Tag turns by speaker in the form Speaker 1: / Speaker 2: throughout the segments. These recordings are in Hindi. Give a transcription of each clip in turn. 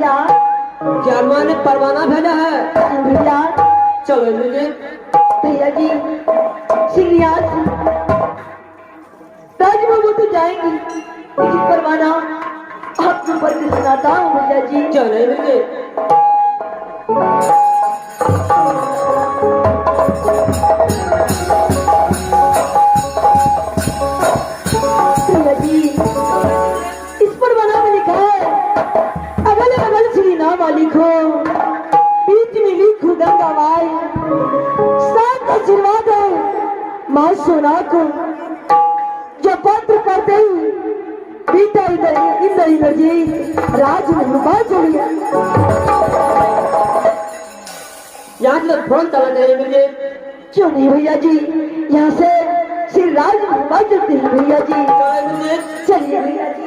Speaker 1: भैया।
Speaker 2: क्या माँ ने परवाना भेजा है?
Speaker 1: भैया
Speaker 2: चलो मुझे
Speaker 1: भैया जी श्रीनिवास राजबाबू तो जाएंगी, लेकिन परवाना आपको पर के सुनाता हूँ भैया जी।
Speaker 2: चलो मुझे
Speaker 1: भैया जी इस परवाना में लिखा है, अगल अगल श्री नाम मालिक हो, बीच में लिखू गंगा माई, साथ आशीर्वाद है माँ सोना को, जो पत्र करते ही बीता इधर इधर जी राज में रुपा चलिए।
Speaker 2: यहाँ से फोन चला जाए मुझे।
Speaker 1: क्यों नहीं भैया जी, यहाँ से श्री राज में रुपा चलते हैं भैया जी।
Speaker 2: चलो मुझे
Speaker 1: चलिए भैया जी।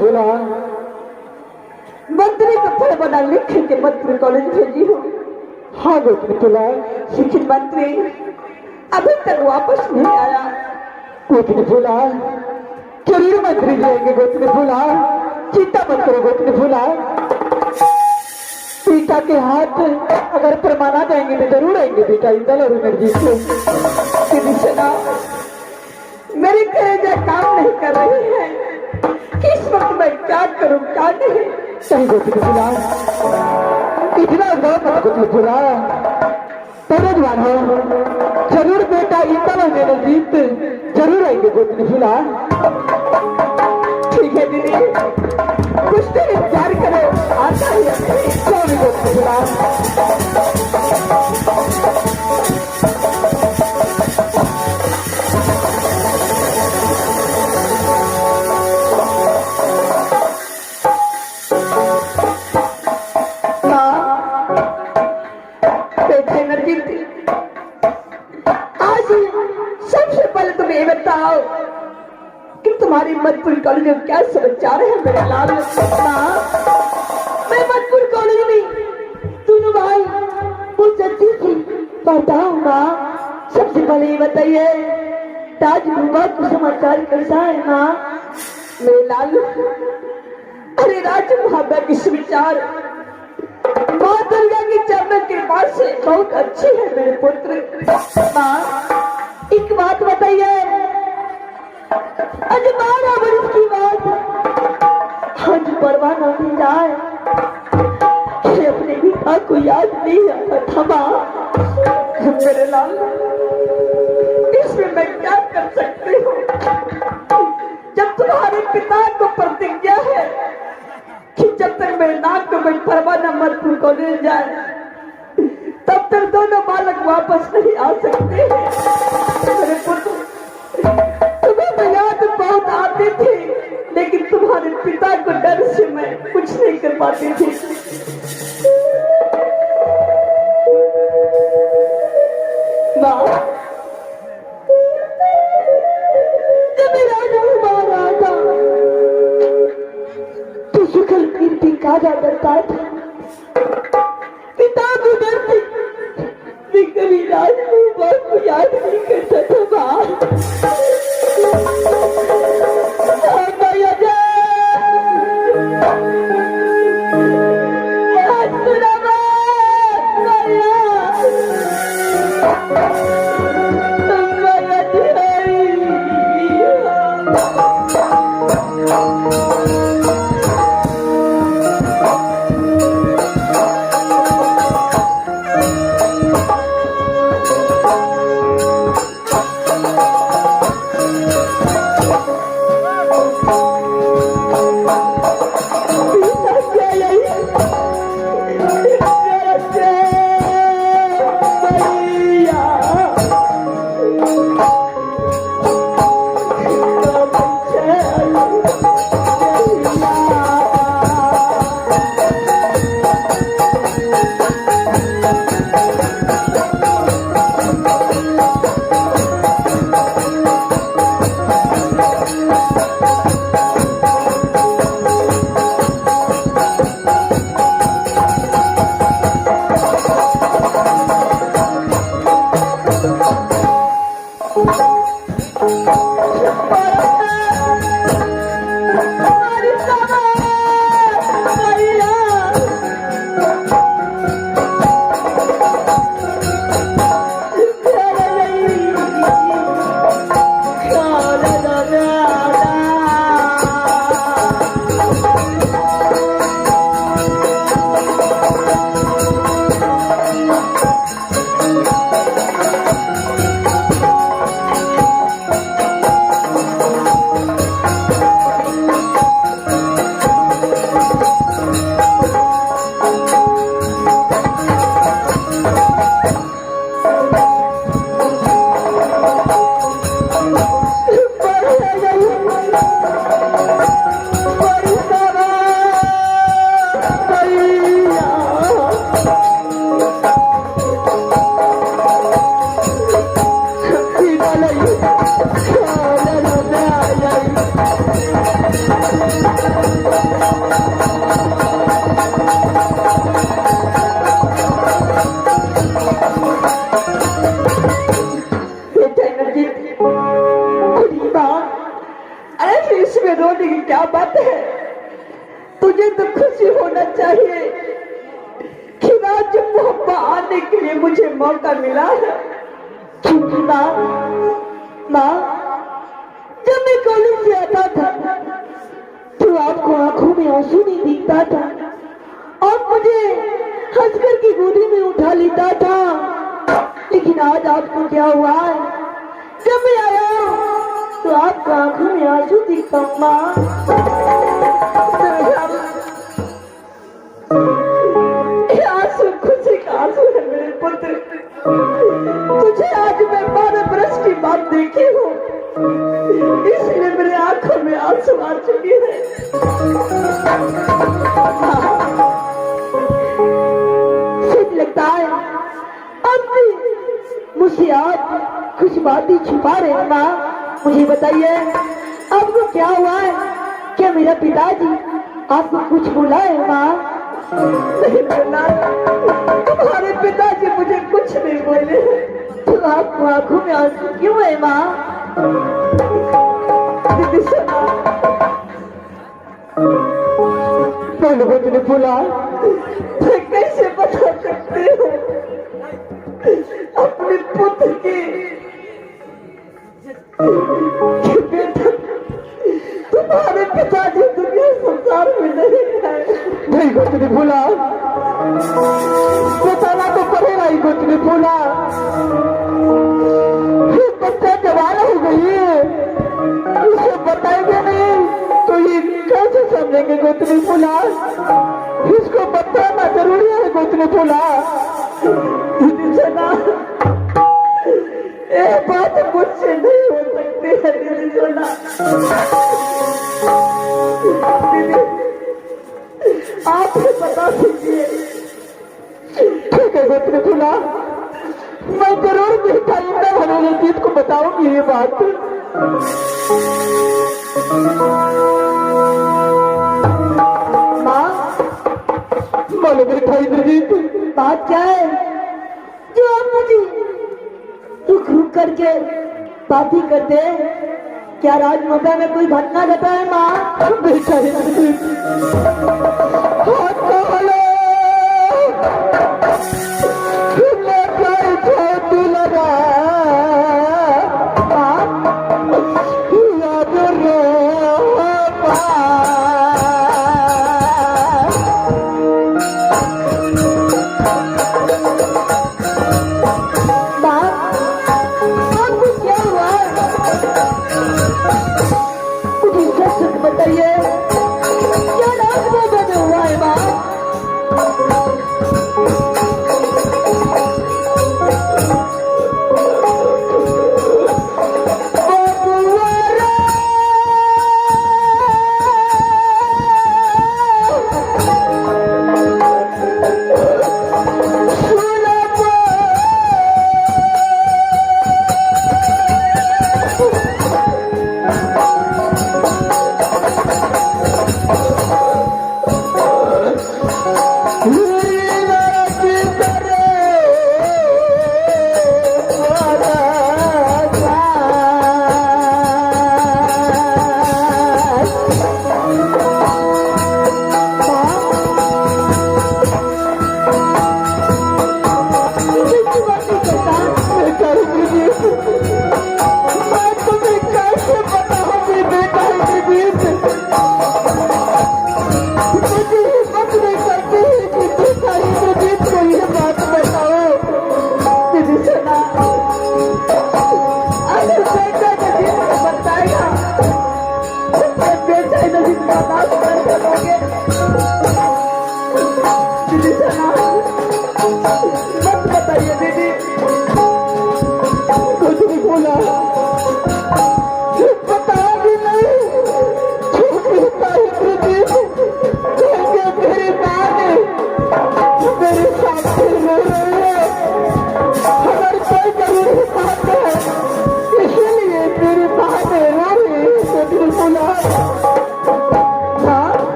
Speaker 2: बोला
Speaker 1: मंत्री का फल बना लिख के मंत्री कॉलेज भेजी हो।
Speaker 2: हाँ गोत्री बोला
Speaker 1: लेकिन मंत्री अभी तक वापस नहीं आया।
Speaker 2: गोत्री बोला जरूर मंत्री जाएंगे। गोत्री बोला चिंता मत करो। गोत्री बोला पिता के हाथ अगर परमाना जाएंगे तो जरूर आएंगे बेटा। इंदल और एनर्जी से
Speaker 1: मेरी कलेजा काम नहीं कर रही है, किस वक्त मैं क्या करूं क्या नहीं।
Speaker 2: सही गोत्री बोला इतना गौर गोत्री बोला तेरे जवान हो जरूर बेटा। इंदल और एनर्जी जरूर आएंगे। गोत्री बोला
Speaker 1: ठीक है दीदी, कुछ देर इंतजार करो, आता ही
Speaker 2: गोत्री बोला
Speaker 1: तुम्हारी मधुपुर कॉलेज में क्या समाचार है मेरे लाल? मैं मधुपुर कॉलेज में दोनों भाई मुझसे थी बताओ माँ। सबसे पहले ये बताइए ताज बुबा का समाचार कैसा है माँ? मेरे लाल अरे राज मुहाबा की समाचार माँ दुर्गा की चरण के पास से बहुत अच्छी है मेरे पुत्र। माँ एक बात बताइए, आज 12 वर्ष की बात आज परवाना भी जाए, अपने पिता को याद नहीं आता था माँ। मेरे लाल इसमें मैं क्या कर सकती हूँ? जब तुम्हारे पिता को प्रतिज्ञा है कि जब तक मेरे नाक को मैं परवाना मधुपुर को ले जाए तब तक दोनों बालक वापस नहीं आ सकते। मेरे पुत्र याद बहुत आती थी, लेकिन तुम्हारे पिता को डर से मैं कुछ नहीं कर पाती थी। माँ जब मेरा बाहर आया था तो सुखल कीर्ति काजा डरता था, पिता को डरती कभी राजकुमार को याद नहीं करता था। माँ बेटा इंद्रजीत, बड़ी बात, अरे इसमें रोने की क्या बात है? तुझे तो खुशी होना चाहिए कि आज मोहब्बा आने के लिए मुझे मौका मिला है। क्योंकि माँ, जब मैं कॉलेज से आता था तो आपको आंखों में आंसू नहीं दिखता था और मुझे हंसकर की गोदी में उठा लेता था। लेकिन आज आपको क्या हुआ है? जब मैं आया तो आपको आंखों में आंसू दिखता हूँ माँ। ये आंसू खुशी का आंसू है मेरे पुत्र। तुझे आज मैं 12 बरस की बात देखी हूँ, इसलिए मेरे आंखों में आंसू आ चुके हैं। सच लगता है अब भी मुझसे आप कुछ बातें छुपा रहे हैं माँ। मुझे बताइए आपको क्या हुआ है? क्या मेरा पिताजी आपको कुछ बोला है माँ? नहीं बोला, तुम्हारे पिताजी मुझे कुछ नहीं बोले। तो आपको आंखों में आंसू क्यों है माँ? दीदी सुना,
Speaker 2: मैंने कुछ नहीं बोला।
Speaker 1: मैं कैसे बता सकती हूँ अपने पुत्र की कि बेटा तुम्हारे पिताजी दुनिया संसार में नहीं है।
Speaker 2: नहीं कुछ नहीं बोला, बताना तो पड़ेगा ही। कुछ नहीं बोला, बच्चा जवान हो गई है, उसे बताएंगे नहीं तो ये कैसे समझेंगे? कुछ नहीं बोला, इसको बताना जरूरी है। कुछ नहीं बोला,
Speaker 1: ये बात मुझसे नहीं हो सकती है दीदी सोना। दीदी आप ही बता दीजिए।
Speaker 2: ठीक है कुछ नहीं बोला, मैं जरूर बेटा इंद्र भनोले जीत को बताऊंगी ये बात।
Speaker 1: माँ,
Speaker 2: बोलो बेटा इंद्रजीत,
Speaker 1: बात क्या है जो आप मुझे रुक रुक करके बातें करते हैं? क्या राजमहल में कोई घटना घटा है माँ?
Speaker 2: बेटा इंद्रजीत, हाथ खोलो, लगा याद रो
Speaker 1: बताइए क्या राजमहल में हुआ है माँ?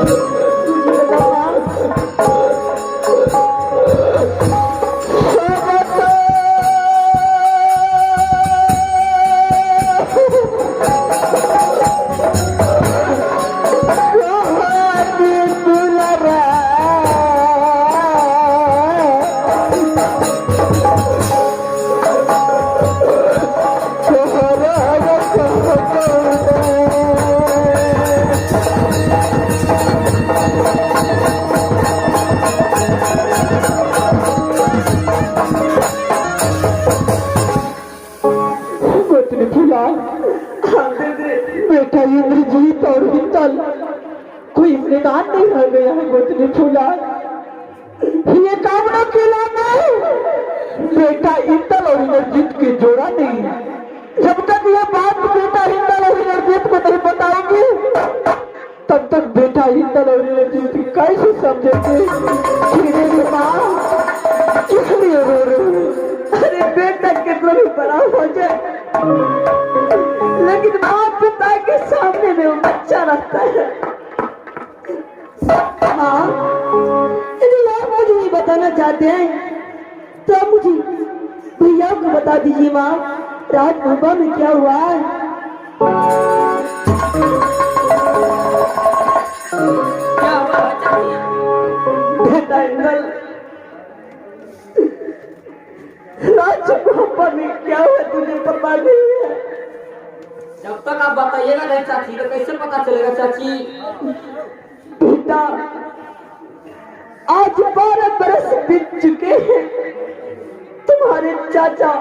Speaker 1: तुझे बताओ माँ।
Speaker 2: गोतनी फूला बेटा इंद्रजीत और हिंदल कोई मैदान नहीं रह गया है। गोतनी फूला ये कामना केला नहीं, बेटा इंदल और इंद्रजीत के जोड़ा नहीं है। जब तक ये बात बेटा इंदल और इंद्रजीत को नहीं बताएंगे तब तक बेटा इंदल और इंद्रजीत कैसे समझेंगे। मेरी माँ किसलिए रो रही है?
Speaker 1: अरे बेटा कितना भी बड़ा हो जाए लेकिन माँ पिता के सामने में वो बच्चा रहता है। हाँ यदि आप मुझे नहीं बताना चाहते हैं तो आप मुझे भैया को बता दीजिए माँ, राजभवन में क्या हुआ है? क्या हुआ बेटा इंदल, राजभवन में क्या हुआ तुझे पता नहीं है?
Speaker 3: जब तक आप बताइएगा नहीं चाची तो कैसे पता चलेगा चाची।
Speaker 1: बेटा आज 12 बरस बीत चुके हैं, तुम्हारे चाचा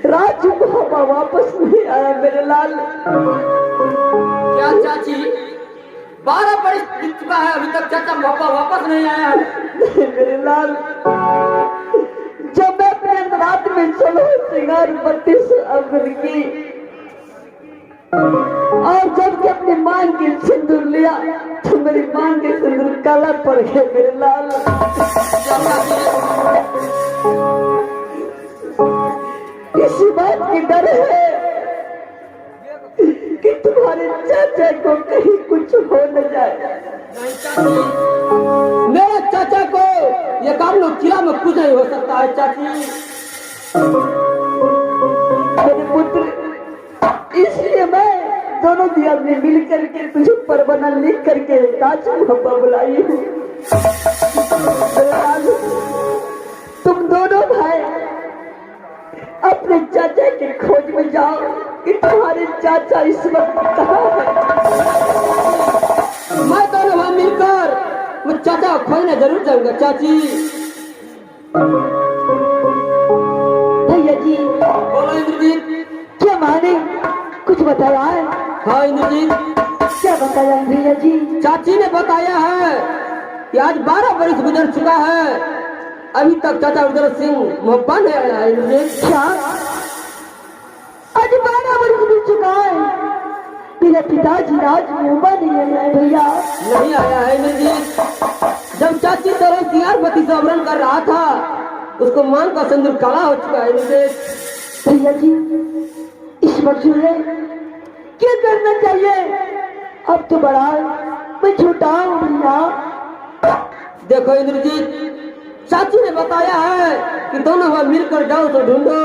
Speaker 1: राजभवन वापस नहीं आया मेरे लाल।
Speaker 3: क्या चाची 12 बरस बीत चुका है अभी तक चाचा मोहब्बा वापस नहीं आया है?
Speaker 1: नहीं मेरे लाल, जब मैं अपने रात में 16 श्रृंगार 32 अवगुण की और जब के अपनी मांग के सिंदूर लिया तो मेरी मांग के सिंदूर काला पड़ गया मेरे लाल। इसी बात की डर है कि तुम्हारे चाचा को कहीं कुछ हो न जाए।
Speaker 3: नहीं चाची, मेरे चाचा को ये काम लोग किला में कुछ नहीं हो सकता है चाची।
Speaker 1: मेरे पुत्र, इसलिए मैं दोनों दिया में मिल करके तुझे परवाना लिख करके राज मोहब्बा बुलाई हूँ। तुम दोनों भाई अपने चाचा के खोज में जाओ कि तुम्हारे चाचा इस वक्त कहाँ है।
Speaker 3: मैं दोनों भाई मिलकर मैं चाचा को खोजने जरूर जाऊंगा चाची।
Speaker 1: भैया जी
Speaker 3: बोलो इंद्रजीत।
Speaker 1: क्या माने कुछ बताया है?
Speaker 3: हाँ इंद्रजीत,
Speaker 1: क्या बताया है भैया जी?
Speaker 3: चाची ने बताया है कि आज 12 बरस गुजर चुका है अभी तक चाचा उदर सिंह मोहब्बा नहीं आया है। इंद्रजीत
Speaker 1: क्या आज 12 वर्ष बीत चुका है, मेरे पिताजी राज मोहब्बा नहीं आया है भैया।
Speaker 3: नहीं आया है इंद्रजीत। जब चाची तरह सियारपति से अमरण कर रहा था उसको मांग का सिंदूर काला हो चुका है इंद्रजीत।
Speaker 1: भैया जी इस वक्त जो है क्या करना चाहिए? अब तो बड़ा मैं छोटा हूँ भैया।
Speaker 3: देखो इंद्रजीत, चाची ने बताया है कि दोनों भाई मिलकर जाओ तो ढूंढो।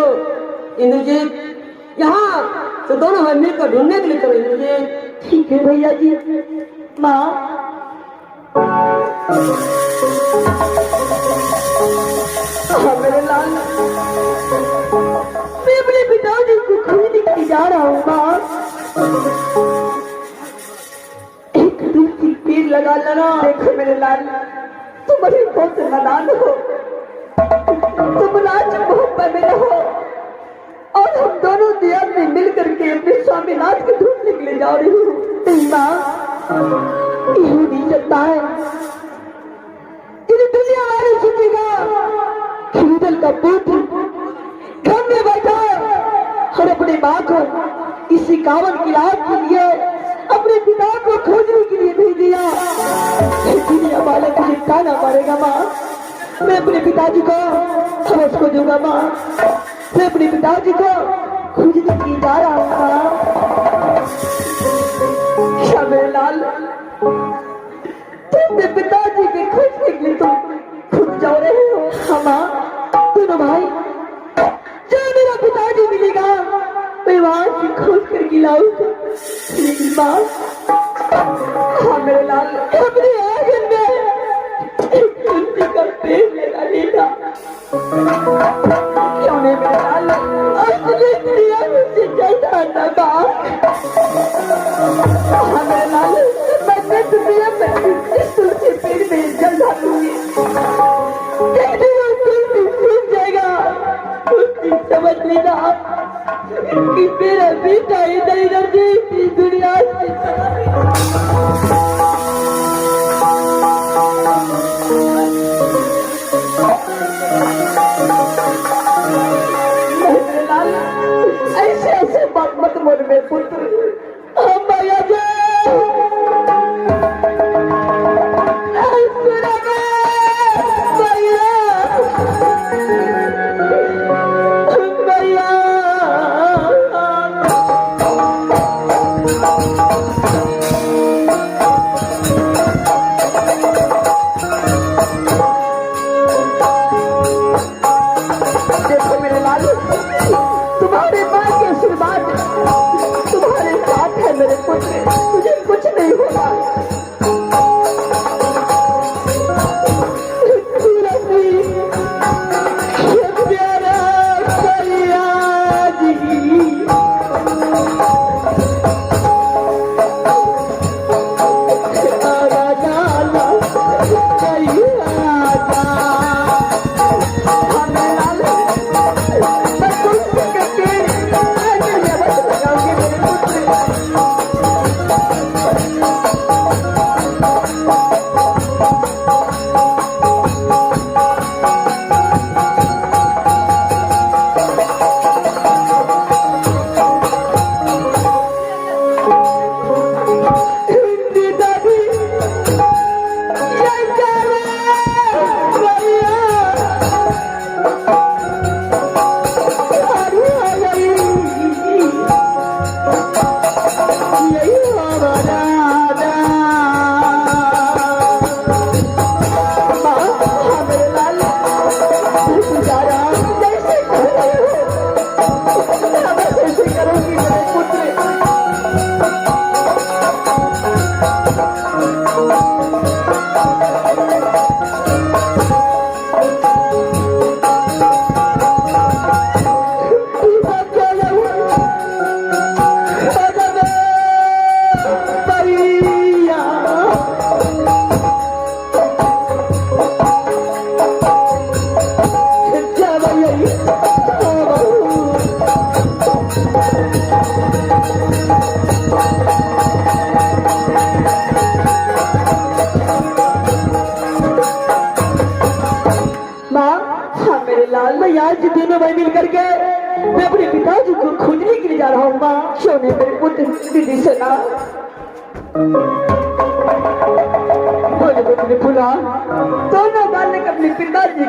Speaker 3: इंद्रजीत यहाँ तो दोनों भाई मिलकर ढूंढने के लिए चलो इंद्रजीत।
Speaker 1: ठीक है भैया जी। माँ हाँ मेरे लाल, मैं अपने पिताजी को खोजने के लिए जा रहा हूँ। माँ एक दूसरी पेड़ लगा लेना। देखो मेरे लाल, तुम अभी बहुत नादान हो, तुम राज मोहब्बत में रहो और हम दोनों दिया में मिल करके अपने स्वामीनाथ को ढूंढने के लिए जा रही हूँ। माँ यू नहीं सकता है, तेरी दुनिया वाले सुनेगा। खरीदल का पुत्र घर में बैठा और अपनी माँ को इसी कावन की रात के लिए अपने पिता को खोजने के लिए भेज दिया। दुनिया वाले मुझे ताना मारेगा। माँ मैं अपने पिताजी को समझ को दूंगा। माँ मैं अपने पिताजी को खोजने के लिए जा रहा हूँ। माँ क्या मेरे लाल, तुमने पिताजी के खोजने के लिए तुम खुद जा रहे हो? हाँ माँ, दोनों भाई, जब मेरा पिताजी मिलेगा मैं वहां से खोज कर लाऊंगा। लेकिन माँ, हाँ मेरे लाल, अपने आंगन में एक तुलसी का पेड़ लगा लेना। क्यों नहीं मेरे लाल, असली प्रिया मुझसे चलता था माँ। हाँ मेरे लाल, मैं प्रिया इस तुलसी पेड़ में जल डालूंगी। एक दिन वो तुलसी सूख जाएगा, उस दिन समझ लेना कि मेरा बेटा इधर इधर से इस दुनिया से चला गया। ऐसे ऐसे बात मत बोल मेरे पुत्र। हम भैया देखो मेरे लाल, तुम्हारे माँ के आशीर्वाद तुम्हारे साथ है मेरे पुत्र, तुझे कुछ नहीं होगा। लाल मैं आज दोनों भाई मिल करके मैं अपने पिताजी को खोजने के लिए जा रहा हूँ माँ। सोने मेरे पुत्र दीदी से ना बोले पुत्र फुला दोनों बालक अपने पिताजी